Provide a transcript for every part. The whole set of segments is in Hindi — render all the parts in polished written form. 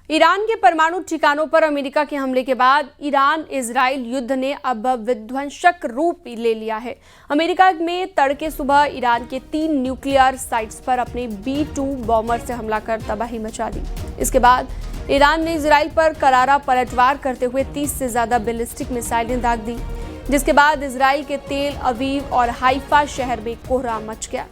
ईरान के परमाणु ठिकानों पर अमेरिका के हमले के बाद ईरान इजराइल युद्ध ने अब विध्वंसक रूप ले लिया है। अमेरिका में तड़के सुबह ईरान के 3 न्यूक्लियर साइट्स पर अपने B-2 बॉम्बर से हमला कर तबाही मचा दी। इसके बाद ईरान ने इजराइल पर करारा पलटवार करते हुए 30 से ज्यादा बैलिस्टिक मिसाइलें दाग दी, जिसके बाद इजराइल के तेल अवीव और हाइफा शहर में कोहरा मच गया।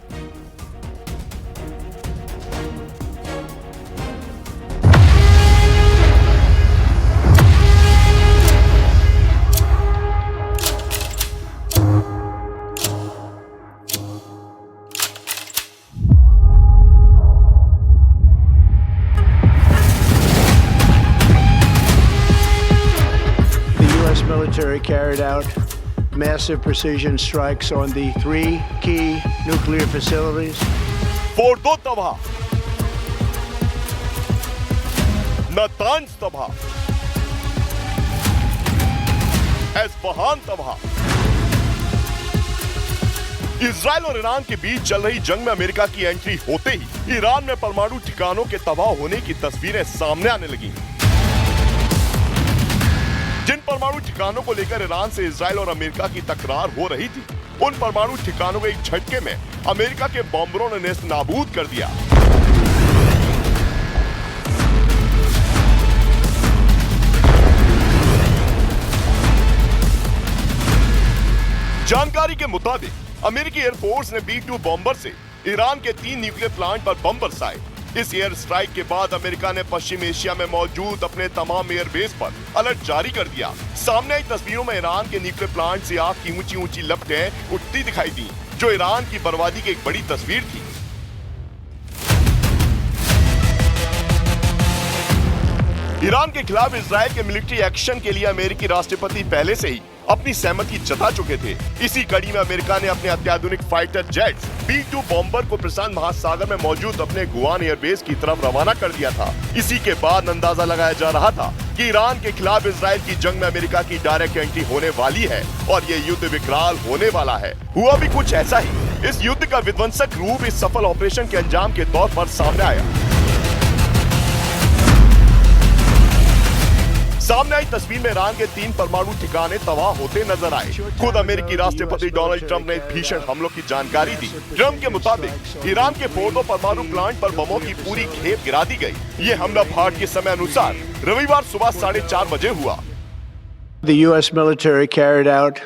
Military carried out massive precision strikes on the 3 key nuclear facilities. Fordow तबाह, नातांज तबाह, एस्फहान तबाह। इजराइल और ईरान के बीच चल रही जंग में अमेरिका की एंट्री होते ही ईरान में परमाणु ठिकानों के तबाह होने की तस्वीरें सामने आने लगी। जिन परमाणु ठिकानों को लेकर ईरान से इजराइल और अमेरिका की तकरार हो रही थी, उन परमाणु ठिकानों को एक झटके में अमेरिका के बॉम्बरों ने नेस्त नाबूद कर दिया। जानकारी के मुताबिक अमेरिकी एयरफोर्स ने B-2 बॉम्बर से ईरान के 3 न्यूक्लियर प्लांट पर बम बरसाए। इस एयर स्ट्राइक के बाद अमेरिका ने पश्चिम एशिया में मौजूद अपने तमाम एयरबेस पर अलर्ट जारी कर दिया। सामने आई तस्वीरों में ईरान के न्यूक्लियर प्लांट से आग की ऊंची ऊंची लपटें उठती दिखाई दी, जो ईरान की बर्बादी की एक बड़ी तस्वीर थी। ईरान के खिलाफ इजराइल के मिलिट्री एक्शन के लिए अमेरिकी राष्ट्रपति पहले से ही अपनी सहमति जता चुके थे। इसी कड़ी में अमेरिका ने अपने अत्याधुनिक फाइटर जेट्स B-2 बॉम्बर को प्रशांत महासागर में मौजूद अपने गुआन एयरबेस की तरफ रवाना कर दिया था। इसी के बाद अंदाजा लगाया जा रहा था कि ईरान के खिलाफ इजराइल की जंग में अमेरिका की डायरेक्ट एंट्री होने वाली है और ये युद्ध विकराल होने वाला है। हुआ भी कुछ ऐसा ही। इस युद्ध का विध्वंसक रूप इस सफल ऑपरेशन के अंजाम के तौर पर सामने आया। सामने आई तस्वीर में ईरान के 3 परमाणु ठिकाने तबाह होते नजर आए। खुद अमेरिकी राष्ट्रपति डोनाल्ड ट्रंप ने भीषण हमलों की जानकारी दी। ट्रंप के मुताबिक ईरान के फोर्डो परमाणु प्लांट पर बमों की पूरी खेप गिरा दी गई। ये हमला भारतीय समय अनुसार रविवार सुबह 4:30 बजे हुआ। The U.S. military carried out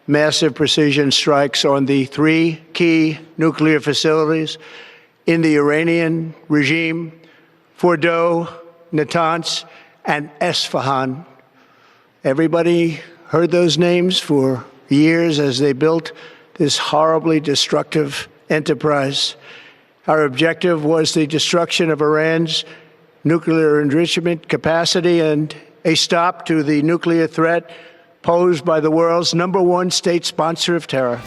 massive precision strikes on the 3 key nuclear facilities in the Iranian regime, Fordo, Natanz, and Esfahan. Everybody heard those names for years as they built this horribly destructive enterprise. Our objective was the destruction of Iran's nuclear enrichment capacity and a stop to the nuclear threat posed by the world's #1 state sponsor of terror.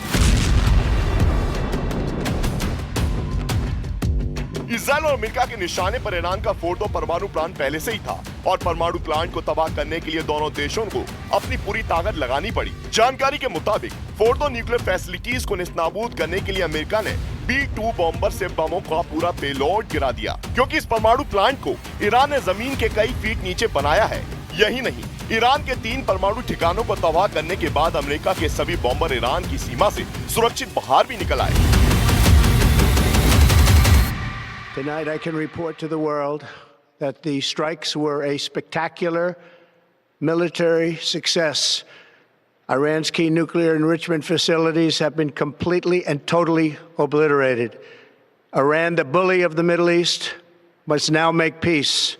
Israel और अमेरिका के निशाने पर ईरान का फोर्डो परमाणु प्लांट पहले से ही था और परमाणु प्लांट को तबाह करने के लिए दोनों देशों को अपनी पूरी ताकत लगानी पड़ी। जानकारी के मुताबिक फोर्डो न्यूक्लियर फैसिलिटीज को नेस्तनाबूद करने के लिए अमेरिका ने B-2 बॉम्बर से बमों का पूरा पेलोड गिरा दिया, क्योंकि इस परमाणु प्लांट को ईरान ने जमीन के कई फीट नीचे बनाया है। यही नहीं, ईरान के 3 परमाणु ठिकानों को तबाह करने के बाद अमेरिका के सभी बॉम्बर ईरान की सीमा से सुरक्षित बाहर भी निकल आए। Tonight I can report to the world that the strikes were a spectacular military success. Iran's key nuclear enrichment facilities have been completely and totally obliterated. Iran, the bully of the Middle East, must now make peace.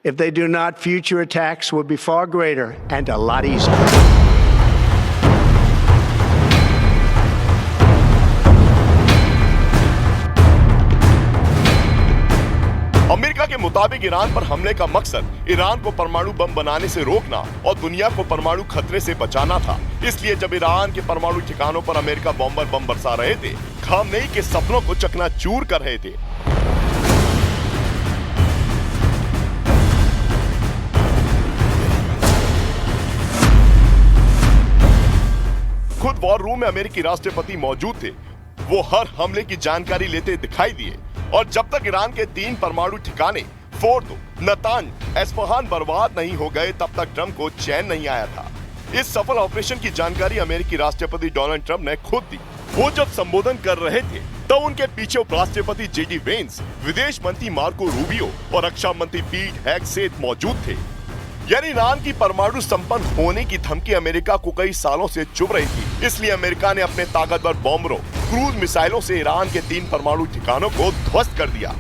If they do not, future attacks will be far greater and a lot easier. America के मुताबिक ईरान पर हमले का मकसद ईरान को परमाणु बम बनाने से रोकना और दुनिया को परमाणु खतरे से बचाना था। इसलिए जब ईरान के परमाणु ठिकानों पर अमेरिका बॉम्बर बम बरसा रहे थे, खामनेई के सपनों को चकनाचूर कर रहे थे। खुद वॉर रूम में अमेरिकी राष्ट्रपति मौजूद थे। वो हर हमले की जानकारी लेते दिखाई दिए और जब तक ईरान के 3 परमाणु ठिकाने फोर्दो, नतान्ज, एस्फहान बर्बाद नहीं हो गए तब तक ट्रंप को चैन नहीं आया था। इस सफल ऑपरेशन की जानकारी अमेरिकी राष्ट्रपति डोनाल्ड ट्रंप ने खुद दी। वो जब संबोधन कर रहे थे तो उनके पीछे उपराष्ट्रपति जेडी वेंस, विदेश मंत्री मार्को रूबियो और रक्षा मंत्री पीट हेगसेथ मौजूद थे। यानी ईरान की परमाणु संपन्न होने की धमकी अमेरिका को कई सालों से चुभ रही थी। इसलिए अमेरिका ने अपने ताकतवर बॉम्बरों, क्रूज मिसाइलों से ईरान के 3 परमाणु ठिकानों को ध्वस्त कर दिया।